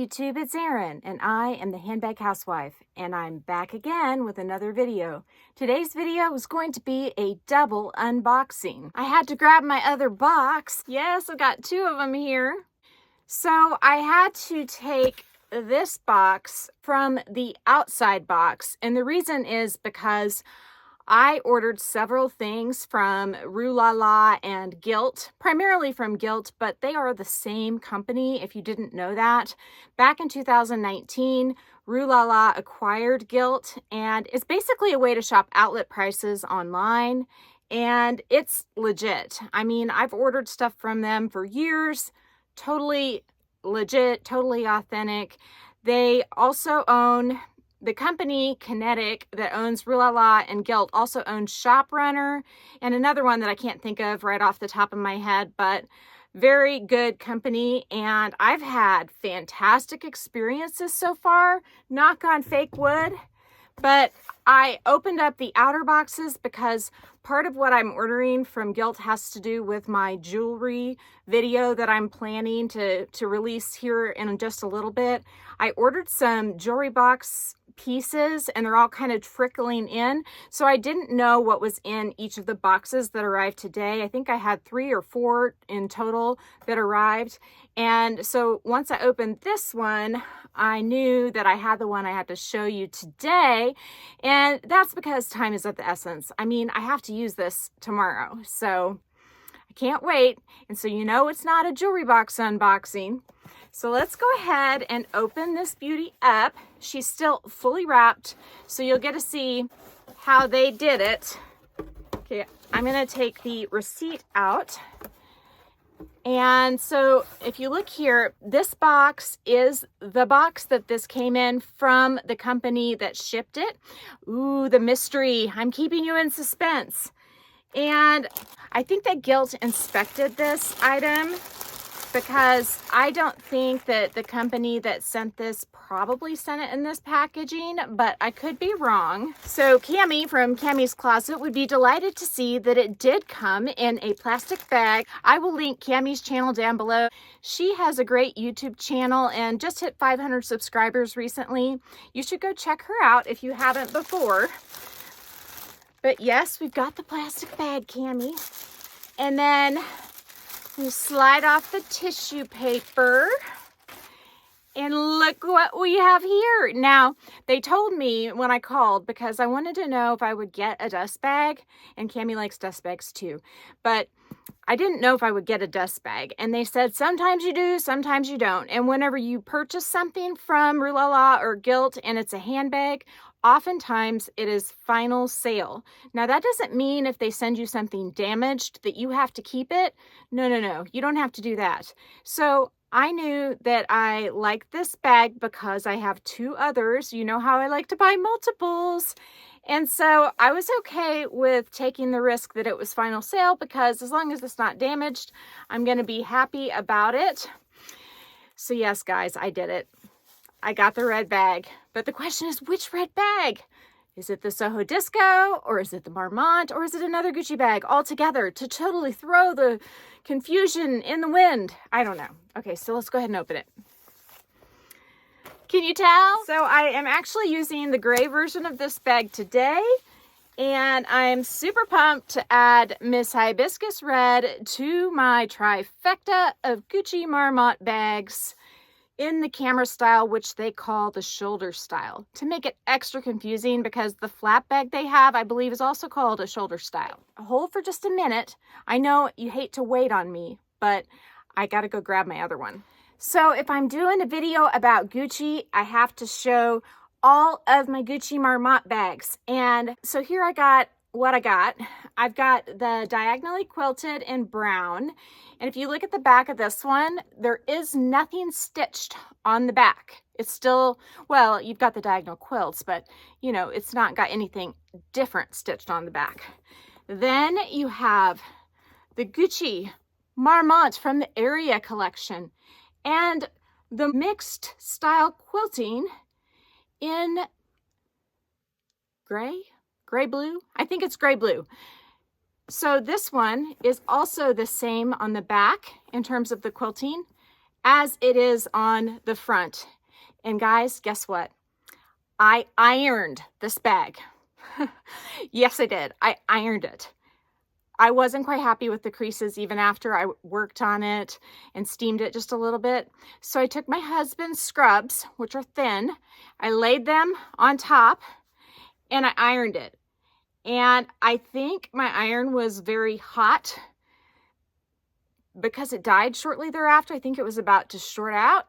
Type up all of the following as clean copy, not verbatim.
YouTube, it's Erin, and I am the Handbag Housewife, and I'm back again with another video. Today's video is going to be a double unboxing. I had to grab my other box. Yes, I've got two of them here. So I had to take this box from the outside box, and the reason is because I ordered several things from Rue La La and Gilt, primarily from Gilt, but they are the same company if you didn't know that. Back in 2019, Rue La La acquired Gilt, and it's basically a way to shop outlet prices online, and it's legit. I mean, I've ordered stuff from them for years, totally legit, totally authentic. They also own the company Kinetic that owns Rue La La and Gilt also owns Shop Runner and another one that I can't think of right off the top of my head, but very good company. And I've had fantastic experiences so far, knock on fake wood. But I opened up the outer boxes because part of what I'm ordering from Gilt has to do with my jewelry video that I'm planning to release here in just a little bit. I ordered some jewelry box pieces and they're all kind of trickling in. So I didn't know what was in each of the boxes that arrived today. I think I had 3 or 4 in total that arrived. And so once I opened this one, I knew that I had the one I had to show you today. And that's because time is of the essence. I mean, I have to use this tomorrow, so I can't wait. And so you know it's not a jewelry box unboxing. So let's go ahead and open this beauty up. She's still fully wrapped, so you'll get to see how they did it. Okay, I'm gonna take the receipt out. And so if you look here, this box is the box that this came in from the company that shipped it. Ooh, the mystery. I'm keeping you in suspense. And I think that Gilt inspected this item because I don't think that the company that sent this probably sent it in this packaging, but I could be wrong. So Cami from Cami's Closet would be delighted to see that it did come in a plastic bag. I will link Cami's channel down below. She has a great YouTube channel and just hit 500 subscribers recently. You should go check her out if you haven't before. But yes, we've got the plastic bag, Cami. And then we slide off the tissue paper. And look what we have here. Now, they told me when I called because I wanted to know if I would get a dust bag. And Cami likes dust bags too. But I didn't know if I would get a dust bag. And they said, sometimes you do, sometimes you don't. And whenever you purchase something from Rue La La or Gilt and it's a handbag, oftentimes it is final sale. Now that doesn't mean if they send you something damaged that you have to keep it. No, you don't have to do that. So I knew that I liked this bag because I have 2 others. You know how I like to buy multiples. And so I was okay with taking the risk that it was final sale because as long as it's not damaged, I'm going to be happy about it. So yes, guys, I did it. I got the red bag, but the question is, which red bag? Is it the Soho Disco, or is it the Marmont, or is it another Gucci bag altogether to totally throw the confusion in the wind? I don't know. Okay, so let's go ahead and open it. Can you tell? So I am actually using the gray version of this bag today, and I'm super pumped to add Miss Hibiscus Red to my trifecta of Gucci Marmont bags in the camera style, which they call the shoulder style, to make it extra confusing because the flap bag they have, I believe, is also called a shoulder style. Hold for just a minute. I know you hate to wait on me, but I gotta go grab my other one. So if I'm doing a video about Gucci, I have to show all of my Gucci Marmont bags. And so here I got what I got. I've got the diagonally quilted in brown. And if you look at the back of this one, there is nothing stitched on the back. It's still, well, you've got the diagonal quilts, but you know, it's not got anything different stitched on the back. Then you have the Gucci Marmont from the Area collection and the mixed style quilting in gray blue. I think it's gray blue. So this one is also the same on the back in terms of the quilting as it is on the front. And guys, guess what? I ironed this bag. Yes, I did. I ironed it. I wasn't quite happy with the creases even after I worked on it and steamed it just a little bit. So I took my husband's scrubs, which are thin, I laid them on top and I ironed it. And I think my iron was very hot because it died shortly thereafter. I think it was about to short out.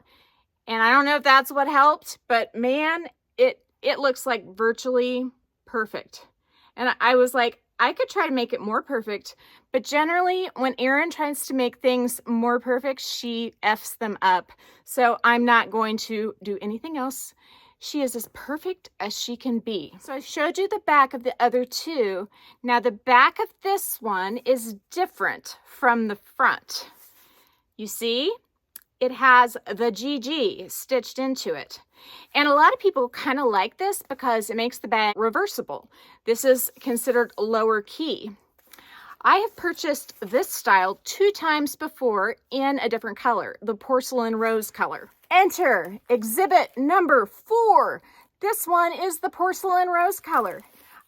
And I don't know if that's what helped, but man, it looks like virtually perfect. And I was like, I could try to make it more perfect, but generally when Erin tries to make things more perfect, she F's them up. So I'm not going to do anything else. She is as perfect as she can be. So I showed you the back of the other two. Now the back of this one is different from the front. You see? It has the GG stitched into it. And a lot of people kind of like this because it makes the bag reversible. This is considered lower key. I have purchased this style 2 times before in a different color, the porcelain rose color. Enter exhibit number 4. This one is the porcelain rose color.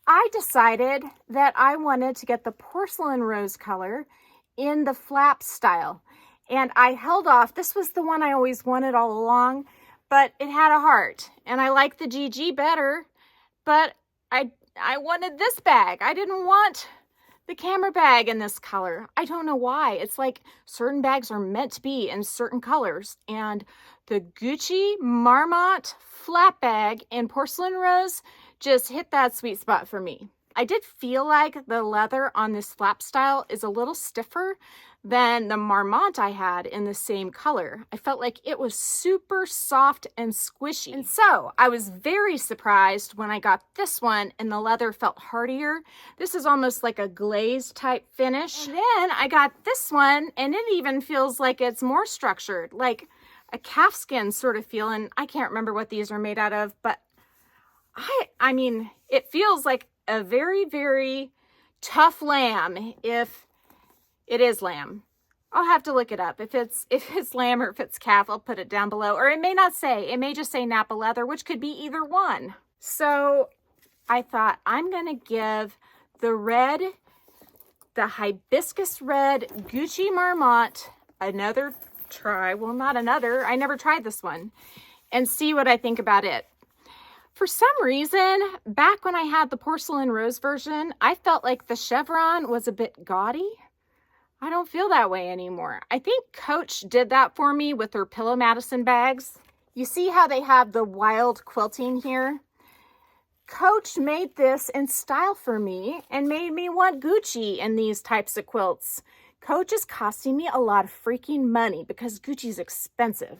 I decided that I wanted to get the porcelain rose color in the flap style. And I held off. This was the one I always wanted all along, but it had a heart. And I like the GG better, but I wanted this bag. I didn't want the camera bag in this color. I don't know why. It's like certain bags are meant to be in certain colors. And the Gucci Marmont flap bag in porcelain rose just hit that sweet spot for me. I did feel like the leather on this flap style is a little stiffer than the Marmont I had in the same color. I felt like it was super soft and squishy. And so I was very surprised when I got this one and the leather felt hardier. This is almost like a glaze type finish. And then I got this one and it even feels like it's more structured, like a calfskin sort of feel. And I can't remember what these are made out of, but I mean, it feels like a very, very tough lamb if it is lamb. I'll have to look it up. If it's lamb or if it's calf, I'll put it down below. Or it may not say. It may just say Napa leather, which could be either one. So I thought I'm going to give the hibiscus red Gucci Marmont another try. Well, not another. I never tried this one. And see what I think about it. For some reason, back when I had the porcelain rose version, I felt like the chevron was a bit gaudy. I don't feel that way anymore. I think Coach did that for me with their Pillow Madison bags. You see how they have the wild quilting here? Coach made this in style for me and made me want Gucci in these types of quilts. Coach is costing me a lot of freaking money because Gucci's expensive.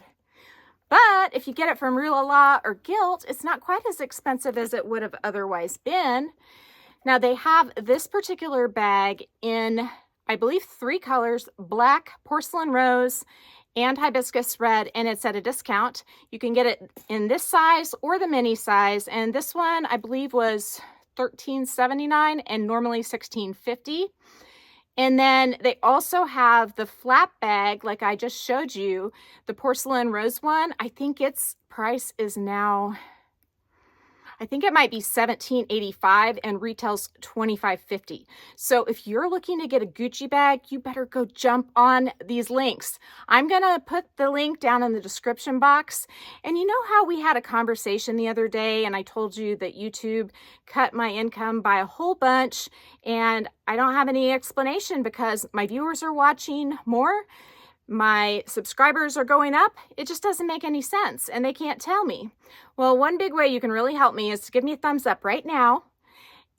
But if you get it from Rue La La or Gilt, it's not quite as expensive as it would have otherwise been. Now they have this particular bag in, I believe, 3 colors: black, porcelain rose, and hibiscus red, and it's at a discount. You can get it in this size or the mini size, and this one I believe was $13.79 and normally $16.50. And then they also have the flap bag, like I just showed you, the porcelain rose one. I think its price is now, I think it might be $17.85 and retails $25.50. So if you're looking to get a Gucci bag, you better go jump on these links. I'm going to put the link down in the description box. And you know how we had a conversation the other day and I told you that YouTube cut my income by a whole bunch and I don't have any explanation because my viewers are watching more. My subscribers are going up. It just doesn't make any sense and they can't tell me. Well, one big way you can really help me is to give me a thumbs up right now.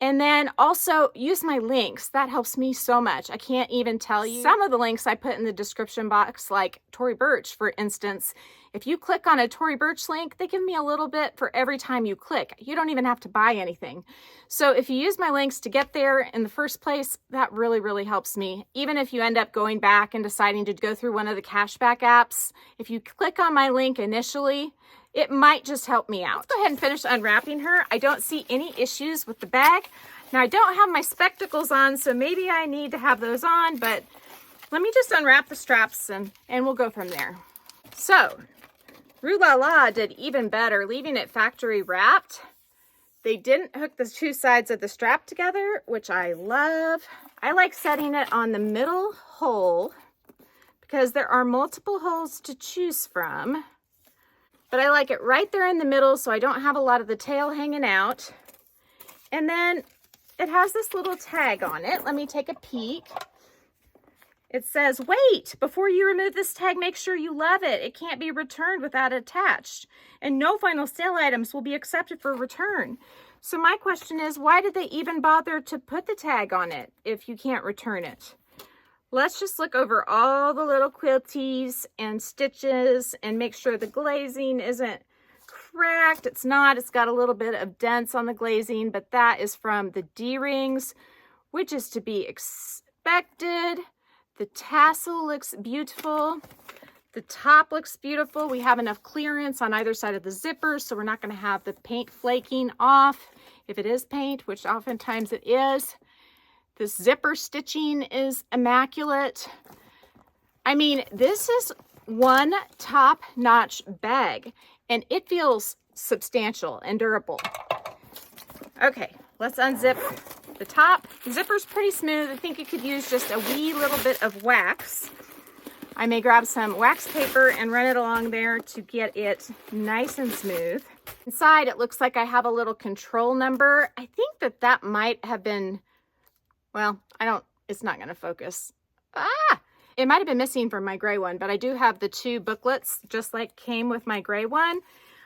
And then also use my links. That helps me so much. I can't even tell you. Some of the links I put in the description box, like Tory Burch, for instance. If you click on a Tory Burch link, they give me a little bit for every time you click. You don't even have to buy anything. So if you use my links to get there in the first place, that really, really helps me. Even if you end up going back and deciding to go through one of the cashback apps, if you click on my link initially, it might just help me out. Let's go ahead and finish unwrapping her. I don't see any issues with the bag. Now I don't have my spectacles on, so maybe I need to have those on, but let me just unwrap the straps and we'll go from there. So, Rue La La did even better, leaving it factory wrapped. They didn't hook the two sides of the strap together, which I love. I like setting it on the middle hole because there are multiple holes to choose from. But I like it right there in the middle so I don't have a lot of the tail hanging out. And then it has this little tag on it. Let me take a peek. It says, wait, before you remove this tag, make sure you love it. It can't be returned without attached. And no final sale items will be accepted for return. So my question is, why did they even bother to put the tag on it if you can't return it? Let's just look over all the little quilties and stitches and make sure the glazing isn't cracked. It's not. It's got a little bit of dents on the glazing, but that is from the D-rings, which is to be expected. The tassel looks beautiful. The top looks beautiful. We have enough clearance on either side of the zipper, so we're not going to have the paint flaking off if it is paint, which oftentimes it is. This zipper stitching is immaculate. I mean, this is one top-notch bag, and it feels substantial and durable. Okay, let's unzip the top. The zipper's pretty smooth. I think it could use just a wee little bit of wax. I may grab some wax paper and run it along there to get it nice and smooth. Inside, it looks like I have a little control number. I think that that might have been, well, it's not going to focus. It might have been missing from my gray one, but I do have the two booklets just like came with my gray one.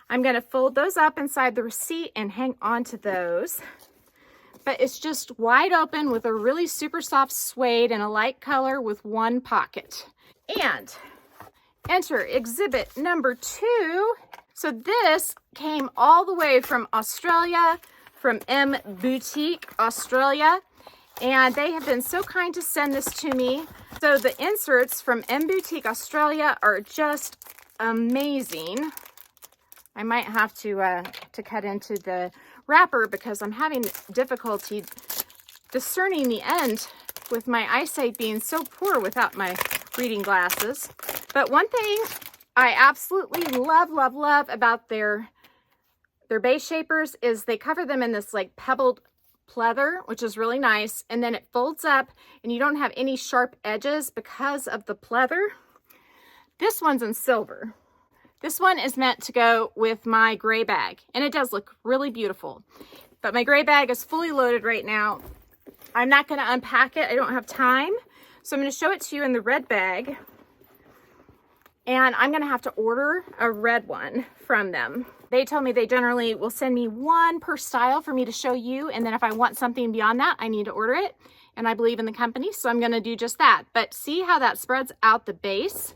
I'm going to fold those up inside the receipt and hang on to those. But it's just wide open with a really super soft suede and a light color with one pocket. And enter exhibit number 2. So this came all the way from Australia, from Mboutiqueau, Australia. And they have been so kind to send this to me. So the inserts from Mboutiqueau, Australia are just amazing. I might have to cut into the wrapper because I'm having difficulty discerning the end with my eyesight being so poor without my reading glasses. But one thing I absolutely love about their base shapers is they cover them in this like pebbled pleather, which is really nice. And then it folds up and you don't have any sharp edges because of the pleather. This one's in silver. This one is meant to go with my gray bag, and it does look really beautiful. But my gray bag is fully loaded right now. I'm not going to unpack it. I don't have time. So I'm going to show it to you in the red bag. And I'm going to have to order a red one from them. They told me they generally will send me one per style for me to show you. And then if I want something beyond that, I need to order it. And I believe in the company, so I'm going to do just that. But see how that spreads out the base?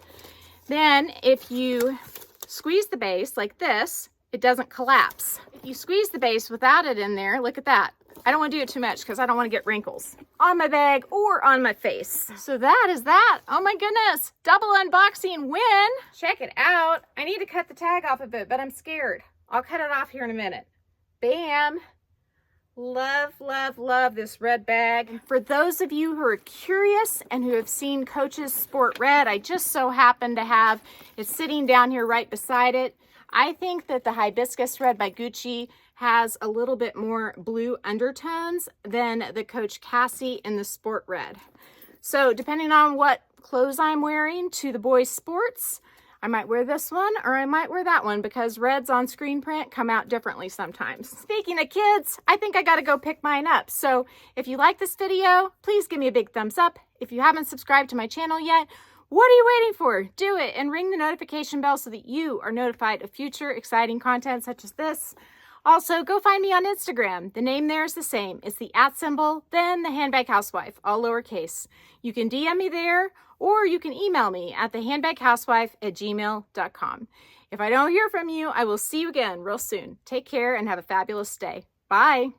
Then if you squeeze the base like this, it doesn't collapse. If you squeeze the base without it in there, look at that. I don't want to do it too much because I don't want to get wrinkles on my bag or on my face. So that is that. Oh my goodness. Double unboxing win. Check it out. I need to cut the tag off of it, but I'm scared. I'll cut it off here in a minute. Bam. Love this red bag. For those of you who are curious and who have seen Coach's Sport Red, I just so happen to have it sitting down here right beside it. I think that the Hibiscus Red by Gucci has a little bit more blue undertones than the Coach Cassie in the Sport Red. So depending on what clothes I'm wearing to the boys' sports, I might wear this one or I might wear that one because reds on screen print come out differently sometimes. Speaking of kids, I think I gotta go pick mine up. So if you like this video, please give me a big thumbs up. If you haven't subscribed to my channel yet, what are you waiting for? Do it and ring the notification bell so that you are notified of future exciting content such as this. Also, go find me on Instagram. The name there is the same. It's the @symbol, then the Handbag Housewife, all lowercase. You can DM me there, or you can email me at thehandbaghousewife@gmail.com. If I don't hear from you, I will see you again real soon. Take care and have a fabulous day. Bye.